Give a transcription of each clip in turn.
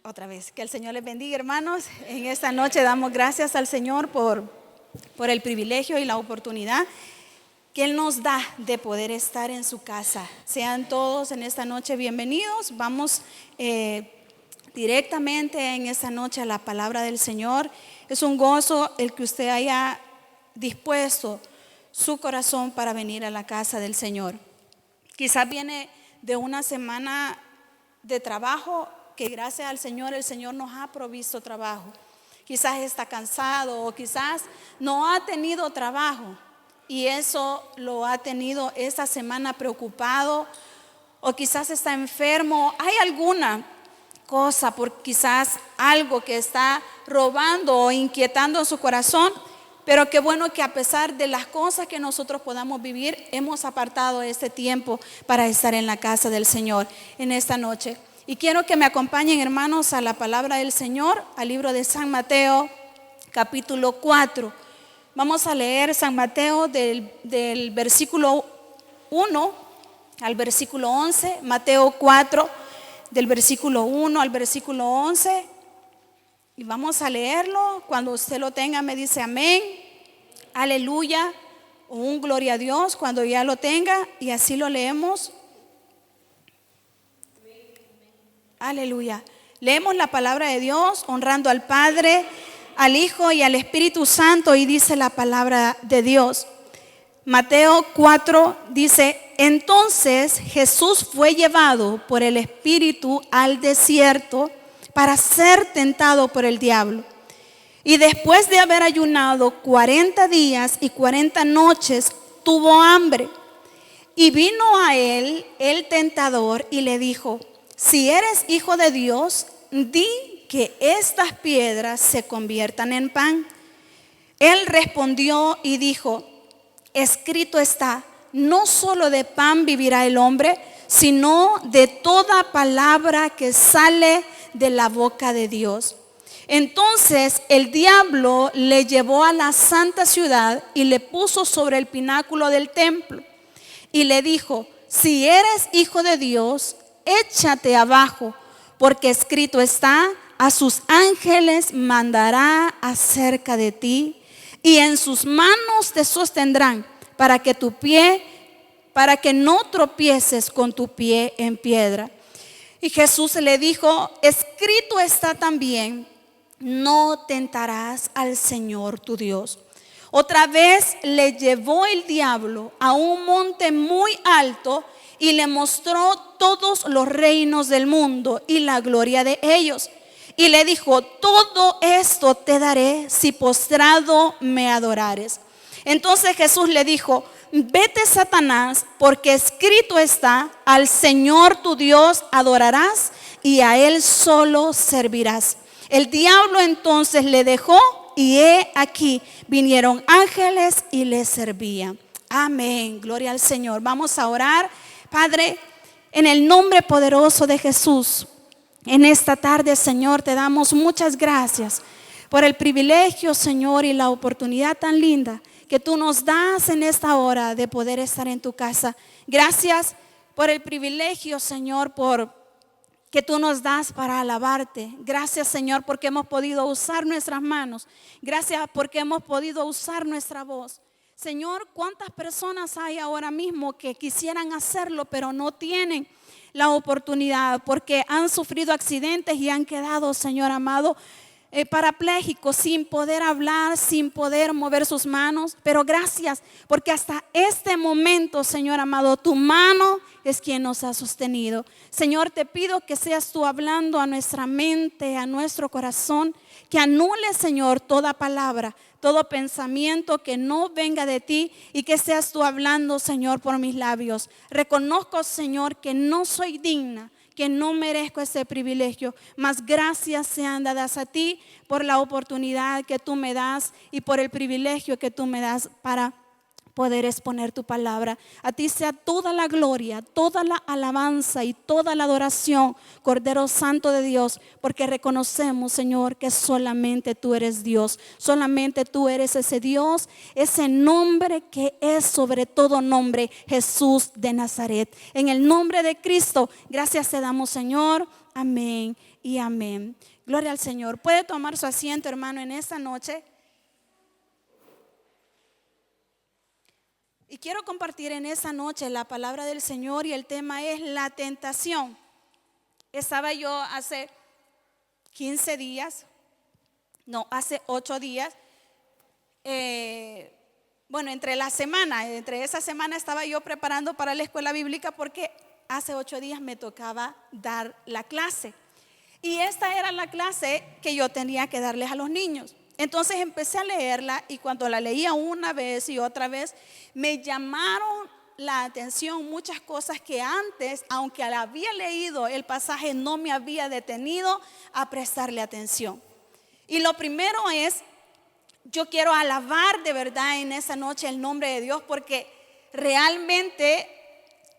Otra vez, que el Señor les bendiga, hermanos. En esta noche damos gracias al Señor por el privilegio y la oportunidad que Él nos da de poder estar en su casa. Sean todos en esta noche bienvenidos. Vamos directamente en esta noche a la palabra del Señor. Es un gozo el que usted haya dispuesto su corazón para venir a la casa del Señor. Quizás viene de una semana de trabajo, que gracias al Señor, el Señor nos ha provisto trabajo. Quizás está cansado o quizás no ha tenido trabajo y eso lo ha tenido esta semana preocupado, o quizás está enfermo. Hay alguna cosa, por quizás algo que está robando o inquietando en su corazón, pero qué bueno que a pesar de las cosas que nosotros podamos vivir, hemos apartado este tiempo para estar en la casa del Señor en esta noche. Y quiero que me acompañen, hermanos, a la palabra del Señor, al libro de San Mateo, capítulo 4. Vamos a leer San Mateo del versículo 1 al versículo 11. Mateo 4, del versículo 1 al versículo 11. Y vamos a leerlo. Cuando usted lo tenga, me dice amén, aleluya, o un gloria a Dios cuando ya lo tenga. Y así lo leemos. Aleluya. Leemos la palabra de Dios honrando al Padre, al Hijo y al Espíritu Santo, y dice la palabra de Dios. Mateo 4 dice: entonces Jesús fue llevado por el Espíritu al desierto para ser tentado por el diablo. Y después de haber ayunado 40 días y 40 noches, tuvo hambre. Y vino a él el tentador y le dijo: si eres hijo de Dios, di que estas piedras se conviertan en pan. Él respondió y dijo: escrito está, no solo de pan vivirá el hombre, sino de toda palabra que sale de la boca de Dios. Entonces el diablo le llevó a la santa ciudad y le puso sobre el pináculo del templo y le dijo: si eres hijo de Dios, échate abajo, porque escrito está, a sus ángeles mandará acerca de ti, y en sus manos te sostendrán para que no tropieces con tu pie en piedra. Y Jesús le dijo: escrito está también, no tentarás al Señor tu Dios. Otra vez le llevó el diablo a un monte muy alto y le mostró todos los reinos del mundo y la gloria de ellos. Y le dijo: todo esto te daré si postrado me adorares. Entonces Jesús le dijo: vete, Satanás, porque escrito está, al Señor tu Dios adorarás y a Él solo servirás. El diablo entonces le dejó, y he aquí vinieron ángeles y le servían. Amén, gloria al Señor. Vamos a orar. Padre, en el nombre poderoso de Jesús, en esta tarde, Señor, te damos muchas gracias por el privilegio, Señor, y la oportunidad tan linda que tú nos das en esta hora de poder estar en tu casa. Gracias por el privilegio, Señor, que tú nos das para alabarte. Gracias, Señor, porque hemos podido usar nuestras manos. Gracias porque hemos podido usar nuestra voz. Señor, ¿cuántas personas hay ahora mismo que quisieran hacerlo, pero no tienen la oportunidad porque han sufrido accidentes y han quedado, Señor amado, parapléjicos, sin poder hablar, sin poder mover sus manos? Pero gracias porque hasta este momento, Señor amado, tu mano es quien nos ha sostenido. Señor, te pido que seas tú hablando a nuestra mente, a nuestro corazón, que anule, Señor, toda palabra, todo pensamiento que no venga de ti, y que seas tú hablando, Señor, por mis labios. Reconozco, Señor, que no soy digna, que no merezco ese privilegio, mas gracias sean dadas a ti por la oportunidad que tú me das y por el privilegio que tú me das para poder exponer tu palabra. A ti sea toda la gloria, toda la alabanza y toda la adoración, Cordero Santo de Dios, porque reconocemos, Señor, que solamente tú eres Dios, solamente tú eres ese Dios, ese nombre que es sobre todo nombre, Jesús de Nazaret. En el nombre de Cristo, gracias te damos, Señor. Amén y amén. Gloria al Señor. Puede tomar su asiento, hermano, en esta noche. Y quiero compartir en esa noche la palabra del Señor, y el tema es la tentación. Estaba yo hace 15 días, no, hace 8 días, entre esa semana estaba yo preparando para la escuela bíblica, porque hace 8 días me tocaba dar la clase. Y esta era la clase que yo tenía que darles a los niños. Entonces empecé a leerla, y cuando la leía una vez y otra vez, me llamaron la atención muchas cosas que antes, aunque la había leído el pasaje, no me había detenido a prestarle atención. Y lo primero es, yo quiero alabar de verdad en esa noche el nombre de Dios, porque realmente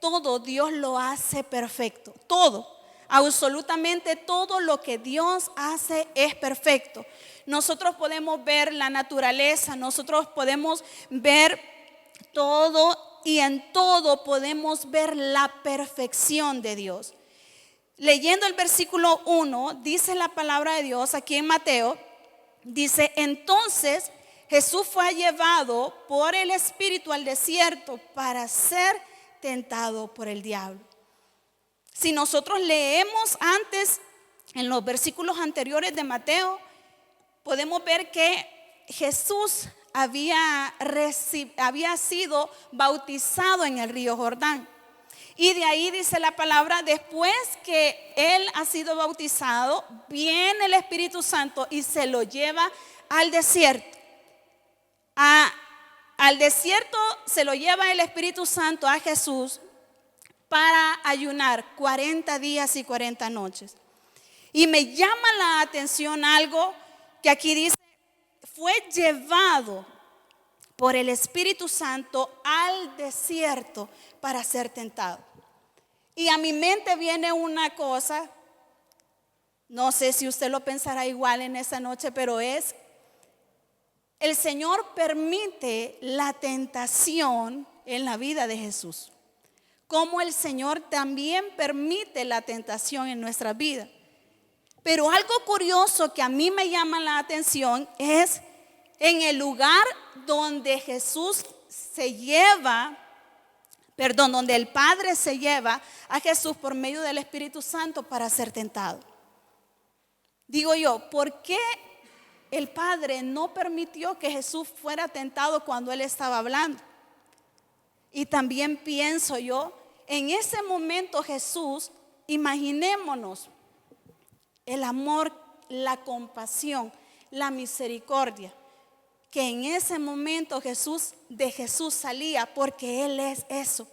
todo Dios lo hace perfecto. Todo, absolutamente todo lo que Dios hace es perfecto. Nosotros podemos ver la naturaleza, nosotros podemos ver todo, y en todo podemos ver la perfección de Dios. Leyendo el versículo 1, dice la palabra de Dios aquí en Mateo, dice: entonces Jesús fue llevado por el Espíritu al desierto para ser tentado por el diablo. Si nosotros leemos antes, en los versículos anteriores de Mateo, podemos ver que Jesús había sido bautizado en el río Jordán. Y de ahí dice la palabra, después que él ha sido bautizado, viene el Espíritu Santo y se lo lleva al desierto. Al desierto se lo lleva el Espíritu Santo a Jesús para ayunar 40 días y 40 noches. Y me llama la atención algo que aquí dice: fue llevado por el Espíritu Santo al desierto para ser tentado. Y a mi mente viene una cosa, no sé si usted lo pensará igual en esa noche, pero es: el Señor permite la tentación en la vida de Jesús, como el Señor también permite la tentación en nuestra vida. Pero algo curioso que a mí me llama la atención es en el lugar donde donde el Padre se lleva a Jesús por medio del Espíritu Santo para ser tentado. Digo yo, ¿por qué el Padre no permitió que Jesús fuera tentado cuando Él estaba hablando? Y también pienso yo, en ese momento Jesús, imaginémonos el amor, la compasión, la misericordia, que en ese momento de Jesús salía, porque Él es eso.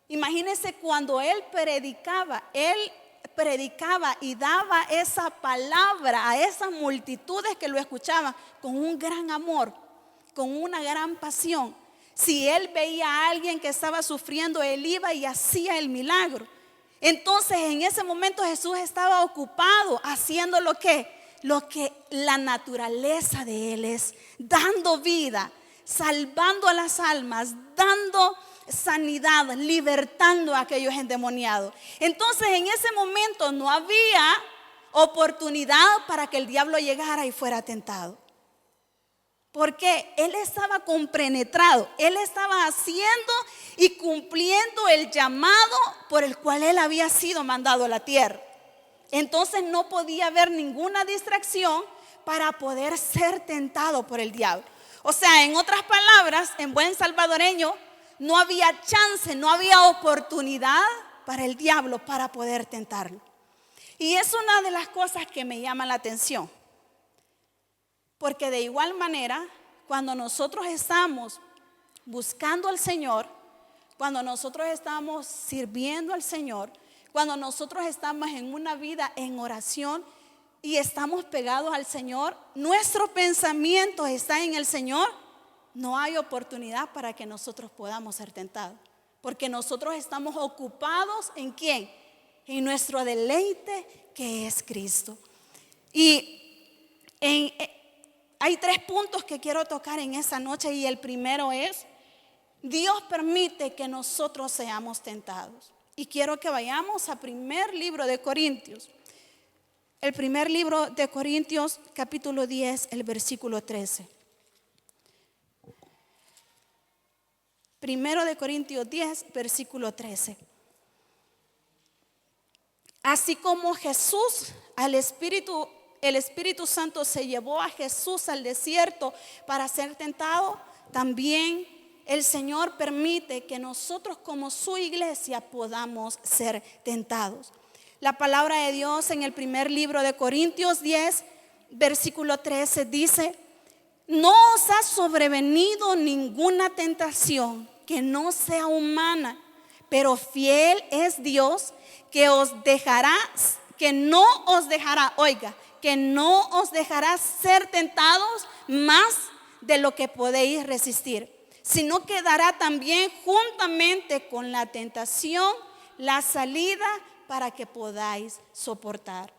Imagínense cuando Él predicaba y daba esa palabra a esas multitudes que lo escuchaban con un gran amor, con una gran pasión. Si Él veía a alguien que estaba sufriendo, Él iba y hacía el milagro. Entonces en ese momento Jesús estaba ocupado haciendo lo que la naturaleza de Él es, dando vida, salvando a las almas, dando sanidad, libertando a aquellos endemoniados. Entonces en ese momento no había oportunidad para que el diablo llegara y fuera tentado, porque Él estaba compenetrado, Él estaba haciendo y cumpliendo el llamado por el cual Él había sido mandado a la tierra. Entonces no podía haber ninguna distracción para poder ser tentado por el diablo. O sea, en otras palabras, en buen salvadoreño, no había chance, no había oportunidad para el diablo para poder tentarlo. Y es una de las cosas que me llama la atención, porque de igual manera, cuando nosotros estamos buscando al Señor, cuando nosotros estamos sirviendo al Señor, cuando nosotros estamos en una vida en oración y estamos pegados al Señor, nuestro pensamiento está en el Señor, no hay oportunidad para que nosotros podamos ser tentados. Porque nosotros estamos ocupados ¿en quién? En nuestro deleite que es Cristo. Y hay 3 puntos que quiero tocar en esta noche. Y el primero es: Dios permite que nosotros seamos tentados. Y quiero que vayamos al primer libro de Corintios. El primer libro de Corintios, capítulo 10, el versículo 13. Primero de Corintios 10, versículo 13. Así como Jesús, el Espíritu Santo se llevó a Jesús al desierto para ser tentado, también el Señor permite que nosotros como su iglesia podamos ser tentados. La palabra de Dios en el primer libro de Corintios 10, versículo 13 dice: no os ha sobrevenido ninguna tentación que no sea humana, pero fiel es Dios que no os dejará ser tentados más de lo que podéis resistir, sino que dará también juntamente con la tentación la salida para que podáis soportar.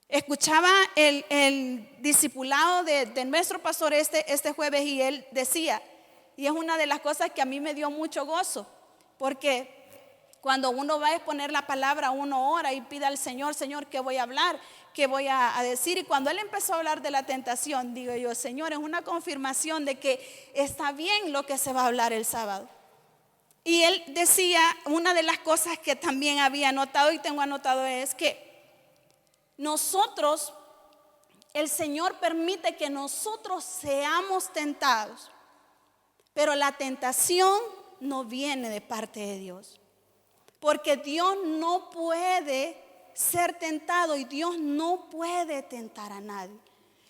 Escuchaba el discipulado de nuestro pastor este jueves, y él decía, y es una de las cosas que a mí me dio mucho gozo, porque cuando uno va a exponer la palabra, uno ora y pide al Señor: Señor, ¿qué voy a hablar? ¿Qué voy a decir? Y cuando él empezó a hablar de la tentación, digo yo: Señor, es una confirmación de que está bien lo que se va a hablar el sábado. Y él decía, una de las cosas que también había anotado y tengo anotado, es que nosotros, el Señor permite que nosotros seamos tentados, pero la tentación no viene de parte de Dios. Porque Dios no puede ser tentado y Dios no puede tentar a nadie.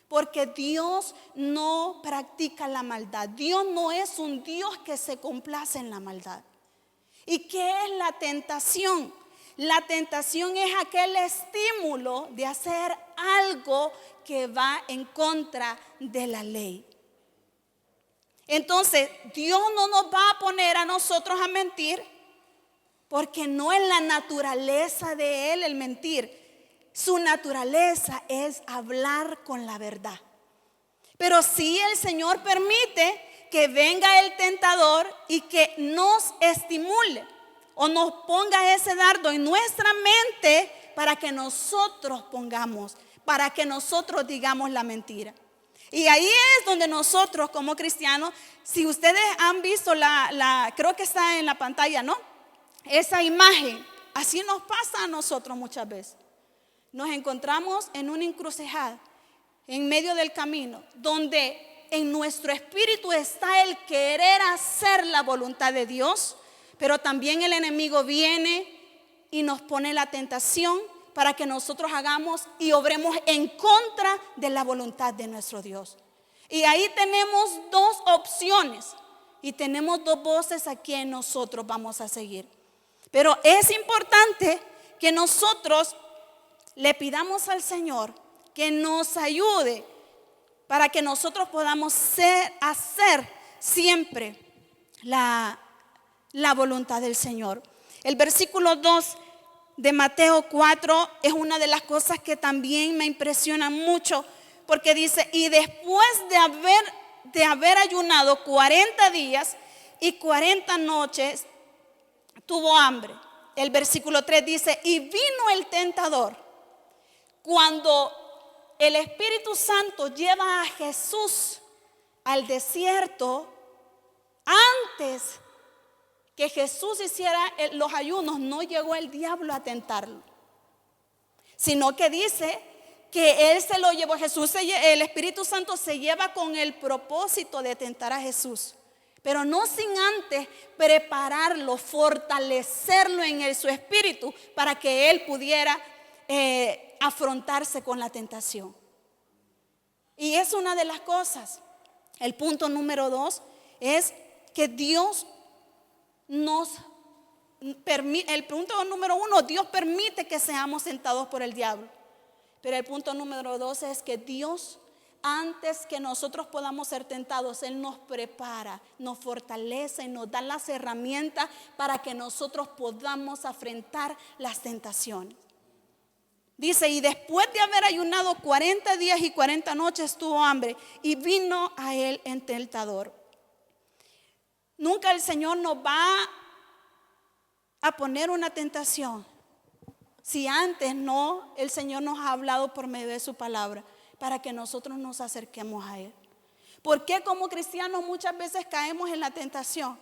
Porque Dios no practica la maldad. Dios no es un Dios que se complace en la maldad. ¿Y qué es la tentación? La tentación es aquel estímulo de hacer algo que va en contra de la ley. Entonces, Dios no nos va a poner a nosotros a mentir, porque no es la naturaleza de Él el mentir. Su naturaleza es hablar con la verdad. Pero sí, el Señor permite que venga el tentador y que nos estimule o nos ponga ese dardo en nuestra mente para que nosotros digamos la mentira. Y ahí es donde nosotros como cristianos, si ustedes han visto creo que está en la pantalla, ¿no? Esa imagen, así nos pasa a nosotros muchas veces. Nos encontramos en una encrucijada, en medio del camino, donde en nuestro espíritu está el querer hacer la voluntad de Dios, pero también el enemigo viene y nos pone la tentación para que nosotros hagamos y obremos en contra de la voluntad de nuestro Dios. Y ahí tenemos 2 opciones y tenemos 2 voces a quien nosotros vamos a seguir. Pero es importante que nosotros le pidamos al Señor que nos ayude para que nosotros podamos hacer siempre la voluntad del Señor. El versículo 2 de Mateo 4 es una de las cosas que también me impresiona mucho, porque dice: y después de haber ayunado 40 días y 40 noches, tuvo hambre. El versículo 3 dice: y vino el tentador. Cuando el Espíritu Santo lleva a Jesús al desierto, antes que Jesús hiciera los ayunos, no llegó el diablo a tentarlo, sino que dice que él se lo llevó. El Espíritu Santo se lleva con el propósito de tentar a Jesús, pero no sin antes prepararlo, fortalecerlo en su espíritu para que él pudiera afrontarse con la tentación. Y es una de las cosas. El punto número 2 es que Dios nos permite. El punto número 1, Dios permite que seamos tentados por el diablo. Pero el punto número 2 es que Dios antes que nosotros podamos ser tentados, Él nos prepara, nos fortalece y nos da las herramientas para que nosotros podamos afrontar las tentaciones. Dice, y después de haber ayunado 40 días y 40 noches tuvo hambre y vino a Él el tentador. Nunca el Señor nos va a poner una tentación si antes no, el Señor nos ha hablado por medio de su palabra para que nosotros nos acerquemos a Él. ¿Por qué como cristianos muchas veces caemos en la tentación?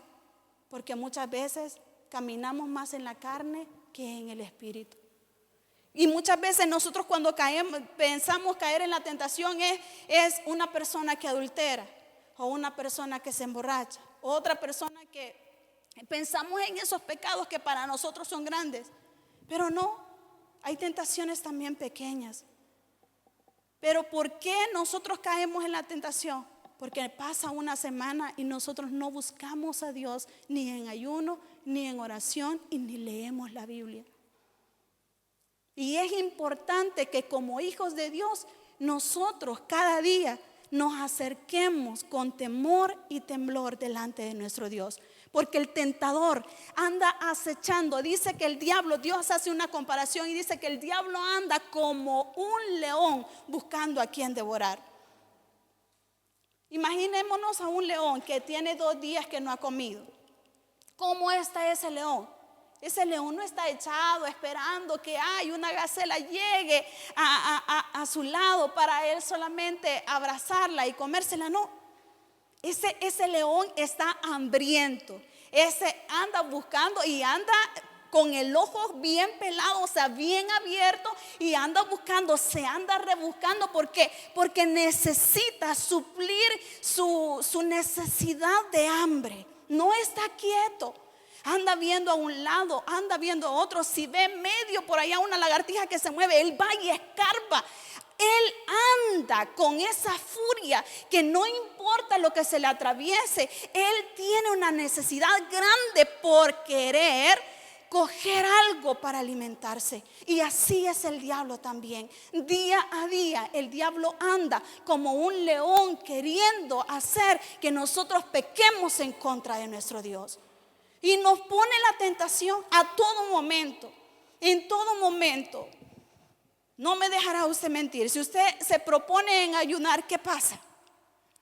Porque muchas veces caminamos más en la carne que en el espíritu. Y muchas veces nosotros cuando pensamos caer en la tentación es una persona que adultera, o una persona que se emborracha, o otra persona que pensamos en esos pecados que para nosotros son grandes. Pero no, hay tentaciones también pequeñas. Pero ¿por qué nosotros caemos en la tentación? Porque pasa una semana y nosotros no buscamos a Dios ni en ayuno, ni en oración y ni leemos la Biblia. Y es importante que como hijos de Dios, nosotros cada día nos acerquemos con temor y temblor delante de nuestro Dios. Porque el tentador anda acechando. Dice que el diablo, Dios hace una comparación y dice que el diablo anda como un león buscando a quien devorar. Imaginémonos a un león que tiene 2 días que no ha comido. ¿Cómo está ese león? Ese león no está echado esperando que una gacela llegue a su lado para él solamente abrazarla y comérsela. No, ese león está hambriento. Ese anda buscando y anda con el ojo bien pelado, o sea, bien abierto, y anda buscando, se anda rebuscando. ¿Por qué? Porque necesita suplir su necesidad de hambre. No está quieto. Anda viendo a un lado, anda viendo a otro. Si ve medio por allá una lagartija que se mueve, él va y escarba. Él anda con esa furia que no importa lo que se le atraviese. Él tiene una necesidad grande por querer coger algo para alimentarse. Y así es el diablo también. Día a día el diablo anda como un león queriendo hacer que nosotros pequemos en contra de nuestro Dios. Y nos pone la tentación a todo momento, en todo momento. No me dejará usted mentir. Si usted se propone en ayunar, ¿qué pasa?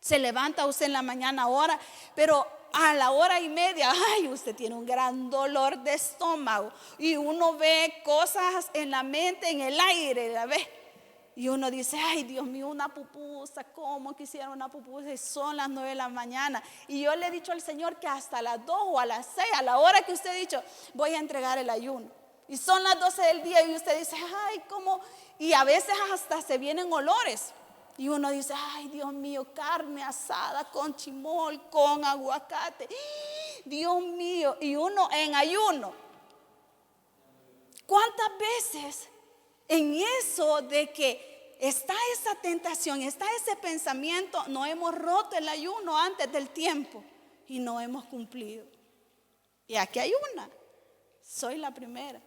Se levanta usted en la mañana ahora, pero a la hora y media, usted tiene un gran dolor de estómago. Y uno ve cosas en la mente, en el aire, ¿la ve? Y uno dice, Dios mío, una pupusa, ¿cómo quisiera una pupusa? Y son las 9 de la mañana. Y yo le he dicho al Señor que hasta las 2 o a las 6, a la hora que usted ha dicho, voy a entregar el ayuno. Y son las 12 del día y usted dice, ¿cómo? Y a veces hasta se vienen olores. Y uno dice, Dios mío, carne asada con chimol, con aguacate. Dios mío, y uno en ayuno. ¿Cuántas veces en eso de que está esa tentación, está ese pensamiento, no hemos roto el ayuno antes del tiempo y no hemos cumplido? Y aquí hay una, soy la primera,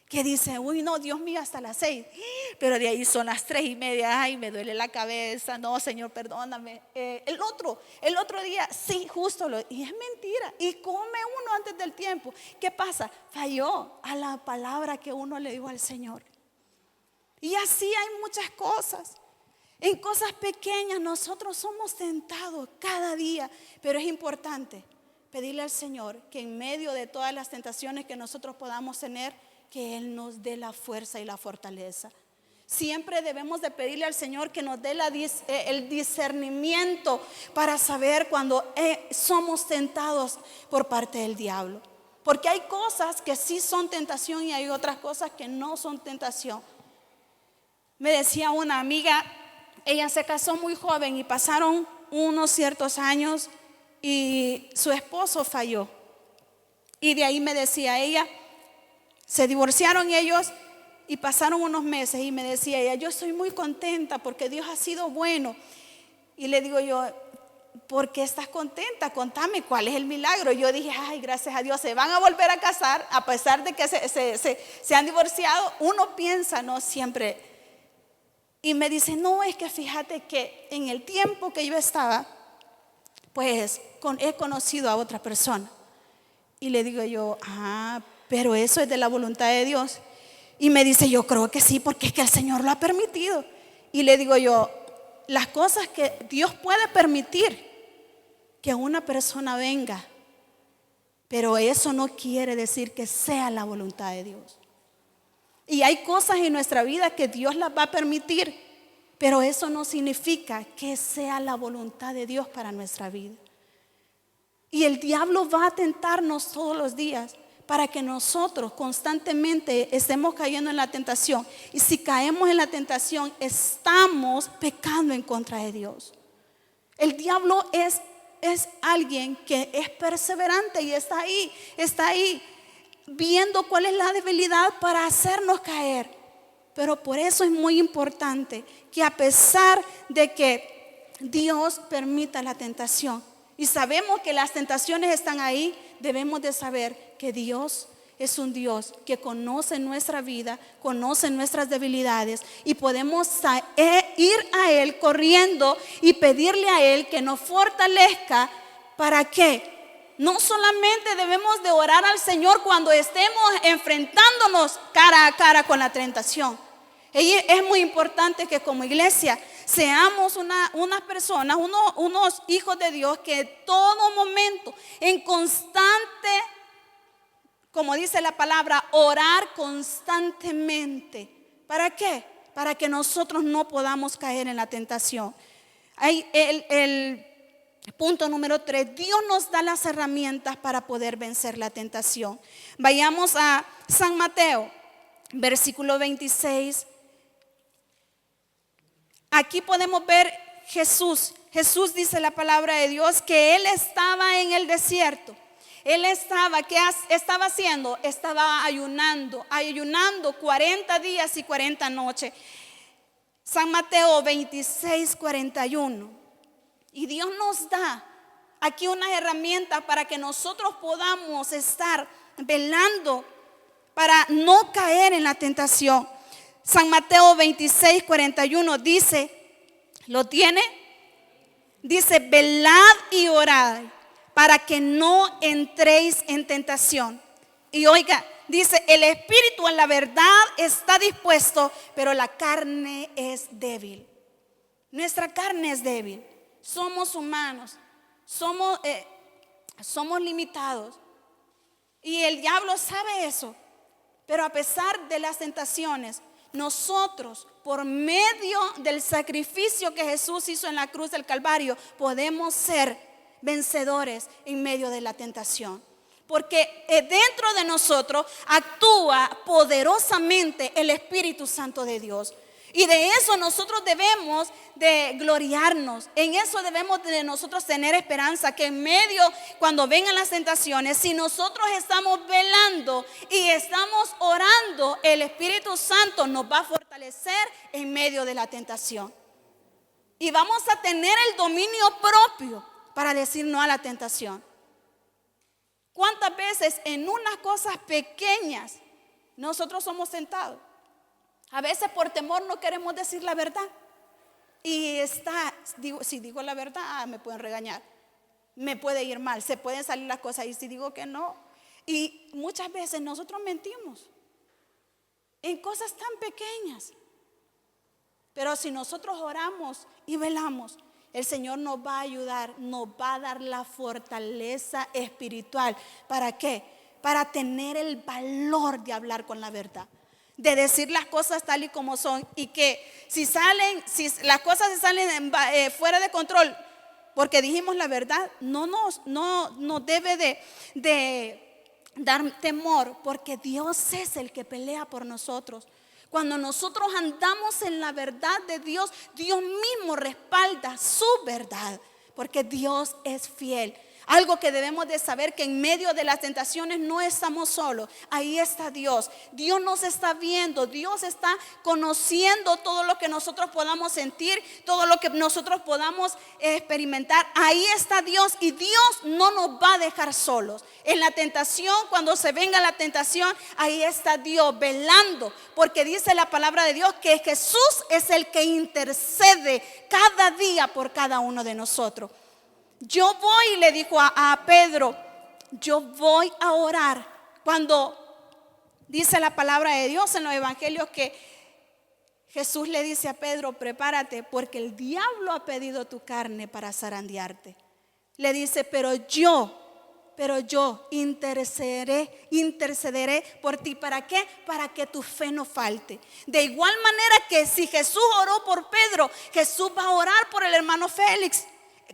que dice, no, Dios mío, hasta las 6, pero de ahí son las 3:30, me duele la cabeza, no, Señor, perdóname. El otro día, sí, justo y es mentira, y come uno antes del tiempo. ¿Qué pasa? Falló a la palabra que uno le dijo al Señor. Y así hay muchas cosas. En cosas pequeñas nosotros somos tentados cada día, pero es importante pedirle al Señor que en medio de todas las tentaciones que nosotros podamos tener, que Él nos dé la fuerza y la fortaleza. Siempre debemos de pedirle al Señor que nos dé el discernimiento para saber cuando somos tentados por parte del diablo. Porque hay cosas que sí son tentación y hay otras cosas que no son tentación. Me decía una amiga, ella se casó muy joven y pasaron unos ciertos años y su esposo falló. Y de ahí me decía ella, se divorciaron ellos y pasaron unos meses y me decía ella, yo estoy muy contenta porque Dios ha sido bueno. Y le digo yo, ¿por qué estás contenta? Contame, ¿cuál es el milagro? Yo dije, gracias a Dios, se van a volver a casar a pesar de que se han divorciado. Uno piensa, no siempre, Y me dice, no, es que fíjate que en el tiempo que yo estaba, pues he conocido a otra persona. Y le digo yo, pero eso es de la voluntad de Dios. Y me dice, yo creo que sí, porque es que el Señor lo ha permitido. Y le digo yo, las cosas que Dios puede permitir, que una persona venga, pero eso no quiere decir que sea la voluntad de Dios. Y hay cosas en nuestra vida que Dios las va a permitir, pero eso no significa que sea la voluntad de Dios para nuestra vida. Y el diablo va a tentarnos todos los días para que nosotros constantemente estemos cayendo en la tentación. Y si caemos en la tentación, estamos pecando en contra de Dios. El diablo es alguien que es perseverante y está ahí viendo cuál es la debilidad para hacernos caer. Pero por eso es muy importante que a pesar de que Dios permita la tentación, y sabemos que las tentaciones están ahí, debemos de saber que Dios es un Dios que conoce nuestra vida, conoce nuestras debilidades, y podemos ir a Él corriendo y pedirle a Él que nos fortalezca. ¿Para qué? No solamente debemos de orar al Señor cuando estemos enfrentándonos cara a cara con la tentación. Es muy importante que como iglesia seamos unas personas, unos hijos de Dios que en todo momento, en constante, como dice la palabra, orar constantemente. ¿Para qué? Para que nosotros no podamos caer en la tentación. El punto número 3, Dios nos da las herramientas para poder vencer la tentación. Vayamos a San Mateo, versículo 26. Aquí podemos ver Jesús. Jesús dice la palabra de Dios que Él estaba en el desierto. Él ¿qué estaba haciendo? Estaba ayunando 40 días y 40 noches. San Mateo 26, 41. Y Dios nos da aquí unas herramientas para que nosotros podamos estar velando para no caer en la tentación. San Mateo 26, 41 dice, ¿lo tiene? Dice, velad y orad para que no entréis en tentación. Y oiga, dice, el espíritu en la verdad está dispuesto, pero la carne es débil. Nuestra carne es débil. Somos humanos, somos limitados. Y el diablo sabe eso. Pero a pesar de las tentaciones, nosotros, por medio del sacrificio que Jesús hizo en la cruz del Calvario, podemos ser vencedores en medio de la tentación. Porque dentro de nosotros actúa poderosamente el Espíritu Santo de Dios. Y de eso nosotros debemos de gloriarnos. En eso debemos de nosotros tener esperanza. Que en medio, cuando vengan las tentaciones, si nosotros estamos velando y estamos orando, el Espíritu Santo nos va a fortalecer en medio de la tentación. Y vamos a tener el dominio propio para decir no a la tentación. ¿Cuántas veces en unas cosas pequeñas nosotros somos tentados? A veces por temor no queremos decir la verdad. Y si digo la verdad, me pueden regañar. Me puede ir mal, se pueden salir las cosas. Y si digo que no. Y muchas veces nosotros mentimos en cosas tan pequeñas. Pero si nosotros oramos y velamos, el Señor nos va a ayudar, nos va a dar la fortaleza espiritual. ¿Para qué? Para tener el valor de hablar con la verdad. De decir las cosas tal y como son. Y que si las cosas se salen fuera de control porque dijimos la verdad, no debe de dar temor, porque Dios es el que pelea por nosotros. Cuando nosotros andamos en la verdad de Dios, Dios mismo respalda su verdad, porque Dios es fiel. Algo que debemos de saber, que en medio de las tentaciones no estamos solos. Ahí está Dios. Dios nos está viendo. Dios está conociendo todo lo que nosotros podamos sentir, todo lo que nosotros podamos experimentar. Ahí está Dios, y Dios no nos va a dejar solos. En la tentación, cuando se venga la tentación, ahí está Dios velando, porque dice la palabra de Dios que Jesús es el que intercede cada día por cada uno de nosotros. Yo voy, le dijo a Pedro, yo voy a orar. Cuando dice la palabra de Dios en los evangelios que Jesús le dice a Pedro, prepárate, porque el diablo ha pedido tu carne para zarandearte. Le dice, pero yo intercederé por ti. ¿Para qué? Para que tu fe no falte. De igual manera que si Jesús oró por Pedro, Jesús va a orar por el hermano Félix.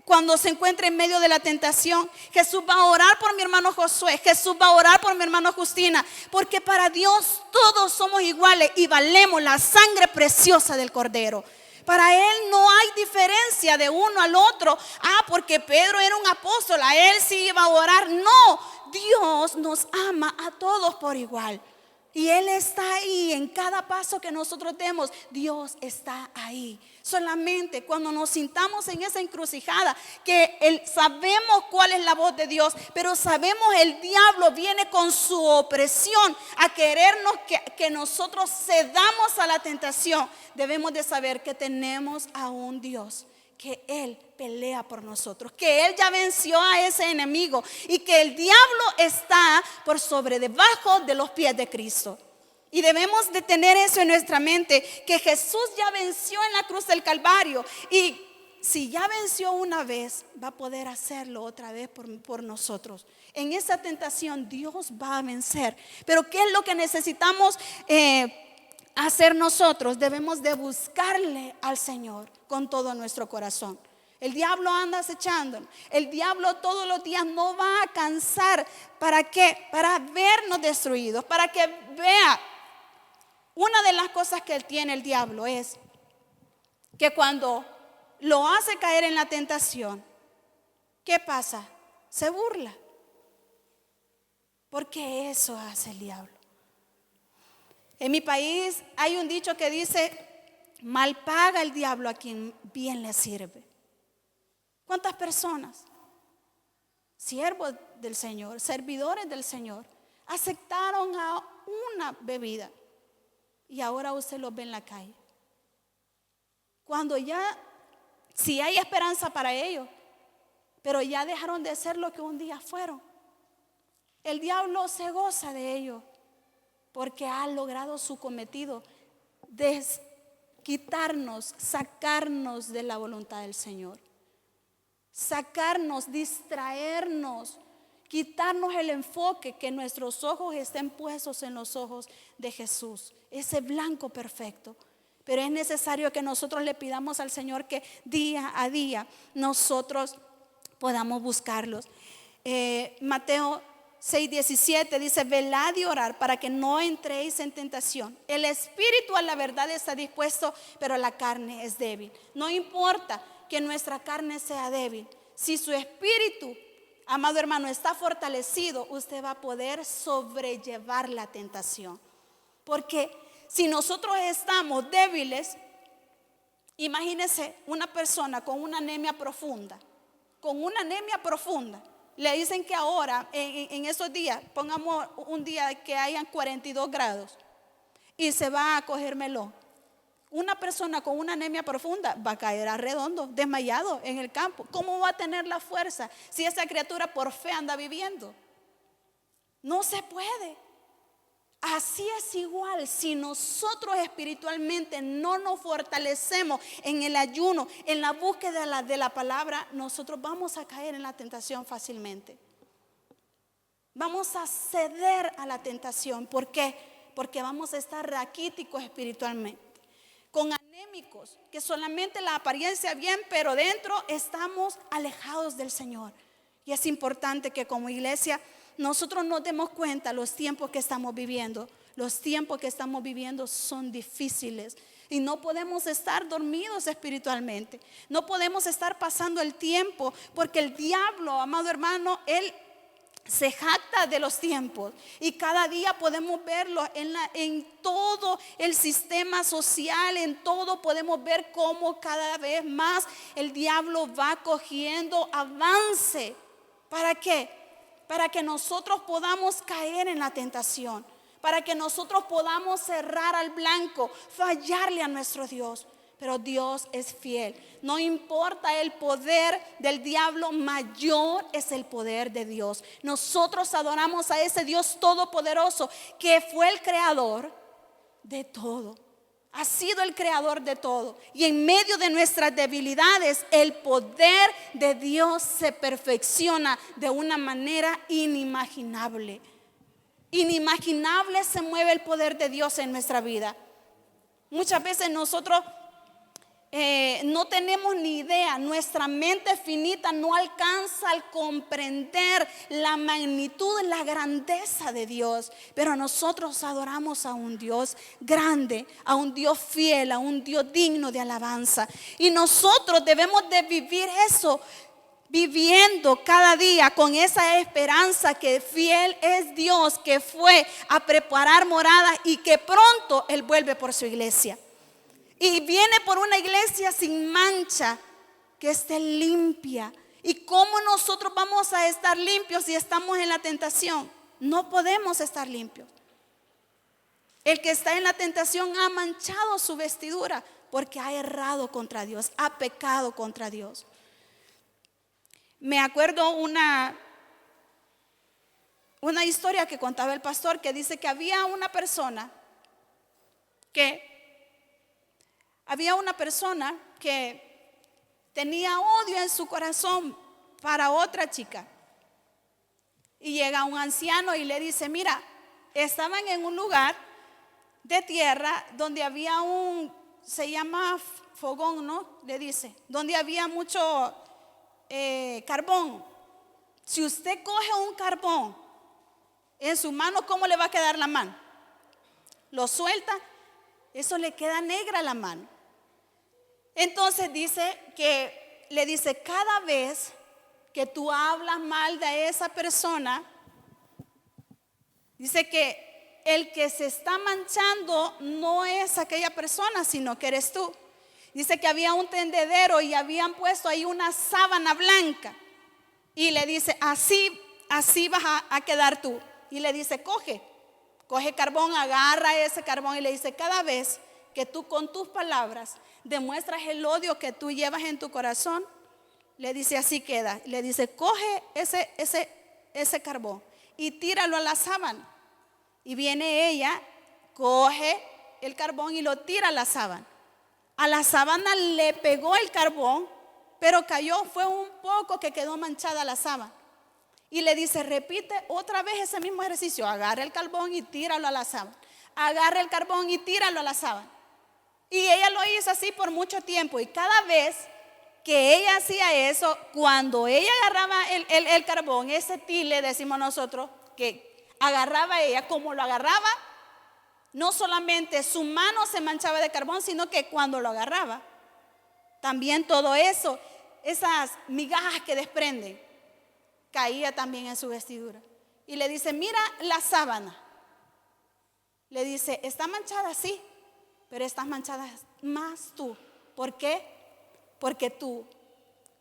Cuando se encuentre en medio de la tentación, Jesús va a orar por mi hermano Josué. Jesús va a orar por mi hermano Justina. Porque para Dios todos somos iguales y valemos la sangre preciosa del Cordero. Para Él no hay diferencia de uno al otro. Porque Pedro era un apóstol, a él sí iba a orar. No, Dios nos ama a todos por igual. Y Él está ahí en cada paso que nosotros demos. Dios está ahí. Solamente cuando nos sintamos en esa encrucijada, que sabemos cuál es la voz de Dios, pero sabemos el diablo viene con su opresión a querernos que nosotros cedamos a la tentación. Debemos de saber que tenemos a un Dios, que Él pelea por nosotros, que Él ya venció a ese enemigo y que el diablo está por sobre debajo de los pies de Cristo. Y debemos de tener eso en nuestra mente, que Jesús ya venció en la cruz del Calvario, y si ya venció una vez, va a poder hacerlo otra vez por nosotros. En esa tentación Dios va a vencer. Pero ¿qué es lo que necesitamos hacer nosotros? Debemos de buscarle al Señor con todo nuestro corazón. El diablo anda acechándonos. El diablo todos los días no va a cansar. ¿Para qué? Para vernos destruidos, para que vea. Una de las cosas que él tiene, el diablo, es que cuando lo hace caer en la tentación, ¿qué pasa? Se burla. Porque eso hace el diablo. En mi país hay un dicho que dice, mal paga el diablo a quien bien le sirve. ¿Cuántas personas, siervos del Señor, servidores del Señor, aceptaron a una bebida y ahora usted los ve en la calle? Cuando ya, sí hay esperanza para ellos, pero ya dejaron de ser lo que un día fueron. El diablo se goza de ellos porque ha logrado su cometido de quitarnos, sacarnos de la voluntad del Señor. Sacarnos, distraernos, quitarnos el enfoque, que nuestros ojos estén puestos en los ojos de Jesús, ese blanco perfecto. Pero es necesario que nosotros le pidamos al Señor que día a día nosotros podamos buscarlos. Mateo 6:17 dice, velad y orad para que no entréis en tentación. El espíritu a la verdad está dispuesto, pero la carne es débil. No importa que nuestra carne sea débil. Si su espíritu, amado hermano, está fortalecido, usted va a poder sobrellevar la tentación. Porque si nosotros estamos débiles, imagínese una persona con una anemia profunda. Le dicen que ahora, en esos días, pongamos un día que hayan 42 grados y se va a coger melón. Una persona con una anemia profunda va a caer a redondo, desmayado en el campo. ¿Cómo va a tener la fuerza si esa criatura por fe anda viviendo? No se puede. Así es igual, si nosotros espiritualmente no nos fortalecemos en el ayuno, en la búsqueda de la palabra, nosotros vamos a caer en la tentación fácilmente. Vamos a ceder a la tentación. ¿Por qué? Porque vamos a estar raquíticos espiritualmente, con anémicos, que solamente la apariencia bien, pero dentro estamos alejados del Señor. Y es importante que como iglesia nosotros nos demos cuenta los tiempos que estamos viviendo. Los tiempos que estamos viviendo son difíciles. Y no podemos estar dormidos espiritualmente. No podemos estar pasando el tiempo, porque el diablo, amado hermano, él se jacta de los tiempos. Y cada día podemos verlo en todo el sistema social, en todo podemos ver cómo cada vez más el diablo va cogiendo avance. ¿Para qué? Para que nosotros podamos caer en la tentación, para que nosotros podamos cerrar al blanco, fallarle a nuestro Dios. Pero Dios es fiel. No importa el poder del diablo, mayor es el poder de Dios. Nosotros adoramos a ese Dios todopoderoso que fue el creador de todo. Ha sido el creador de todo. Y en medio de nuestras debilidades, el poder de Dios se perfecciona de una manera inimaginable. Inimaginable se mueve el poder de Dios en nuestra vida. Muchas veces nosotros no tenemos ni idea, nuestra mente finita no alcanza al comprender la magnitud, la grandeza de Dios. Pero nosotros adoramos a un Dios grande, a un Dios fiel, a un Dios digno de alabanza. Y nosotros debemos de vivir eso, viviendo cada día con esa esperanza que fiel es Dios, que fue a preparar morada y que pronto Él vuelve por su iglesia. Y viene por una iglesia sin mancha, que esté limpia. ¿Y cómo nosotros vamos a estar limpios si estamos en la tentación? No podemos estar limpios. El que está en la tentación ha manchado su vestidura porque ha errado contra Dios, ha pecado contra Dios. Me acuerdo una historia que contaba el pastor, que dice que había una persona que tenía odio en su corazón para otra chica. Y llega un anciano y le dice: mira, estaban en un lugar de tierra donde había se llama fogón, ¿no? Le dice, donde había mucho carbón. Si usted coge un carbón en su mano, ¿cómo le va a quedar la mano? Lo suelta, eso le queda negra la mano. Entonces le dice, cada vez que tú hablas mal de esa persona, dice que el que se está manchando no es aquella persona, sino que eres tú. Dice que había un tendedero y habían puesto ahí una sábana blanca. Y le dice, así vas a quedar tú. Y le dice, coge carbón, agarra ese carbón y le dice, cada vez que tú con tus palabras demuestras el odio que tú llevas en tu corazón, le dice, así queda. Le dice, coge ese carbón y tíralo a la sábana. Y viene ella, coge el carbón y lo tira a la sábana. A la sábana le pegó el carbón, pero cayó, fue un poco que quedó manchada la sábana. Y le dice, repite otra vez ese mismo ejercicio. Agarra el carbón y tíralo a la sábana. Agarra el carbón y tíralo a la sábana. Y ella lo hizo así por mucho tiempo. Y cada vez que ella hacía eso, cuando ella agarraba el carbón, ese tile, decimos nosotros, que agarraba ella, como lo agarraba, no solamente su mano se manchaba de carbón, sino que cuando lo agarraba, también todo eso, esas migajas que desprenden, caía también en su vestidura. Y le dice, mira la sábana. Le dice, está manchada, sí, pero estás manchada más tú. ¿Por qué? Porque tú,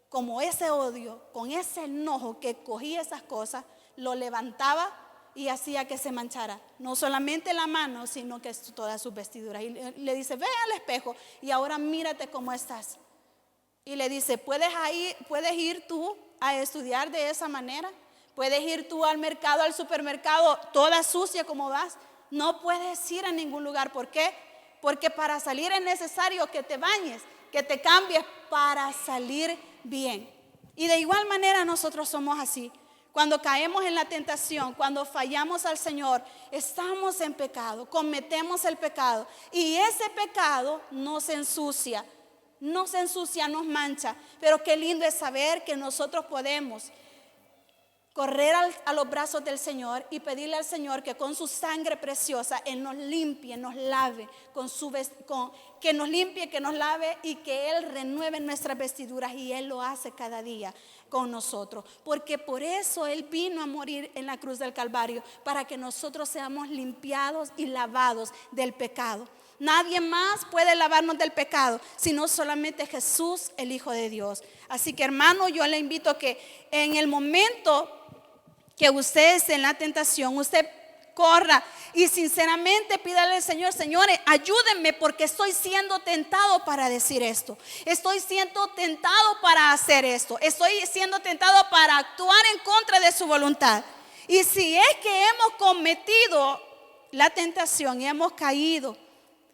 como ese odio, con ese enojo que cogía esas cosas, lo levantaba y hacía que se manchara. No solamente la mano, sino que todas sus vestiduras. Y le dice, ve al espejo y ahora mírate cómo estás. Y le dice, ¿puedes ir tú a estudiar de esa manera? ¿Puedes ir tú al mercado, al supermercado, toda sucia como vas? No puedes ir a ningún lugar. ¿Por qué? Porque para salir es necesario que te bañes, que te cambies para salir bien. Y de igual manera nosotros somos así. Cuando caemos en la tentación, cuando fallamos al Señor, estamos en pecado, cometemos el pecado. Y ese pecado nos ensucia, nos mancha. Pero qué lindo es saber que nosotros podemos correr a los brazos del Señor y pedirle al Señor que con su sangre preciosa Él nos limpie, nos lave, que nos limpie, que nos lave y que Él renueve nuestras vestiduras, y Él lo hace cada día con nosotros, porque por eso Él vino a morir en la cruz del Calvario, para que nosotros seamos limpiados y lavados del pecado. Nadie más puede lavarnos del pecado, sino solamente Jesús, el Hijo de Dios. Así que, hermano, yo le invito a que en el momento que usted esté en la tentación, usted corra y sinceramente pídale al Señor: Señores, ayúdenme, porque estoy siendo tentado para decir esto, estoy siendo tentado para hacer esto, estoy siendo tentado para actuar en contra de su voluntad. Y si es que hemos cometido la tentación y hemos caído,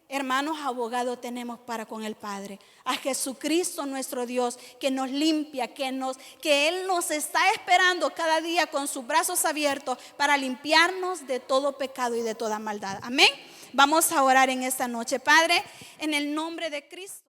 hermanos, abogados tenemos para con el Padre, a Jesucristo nuestro Dios, que nos limpia, que Él nos está esperando cada día con sus brazos abiertos para limpiarnos de todo pecado y de toda maldad. Amén. Vamos a orar en esta noche. Padre, en el nombre de Cristo.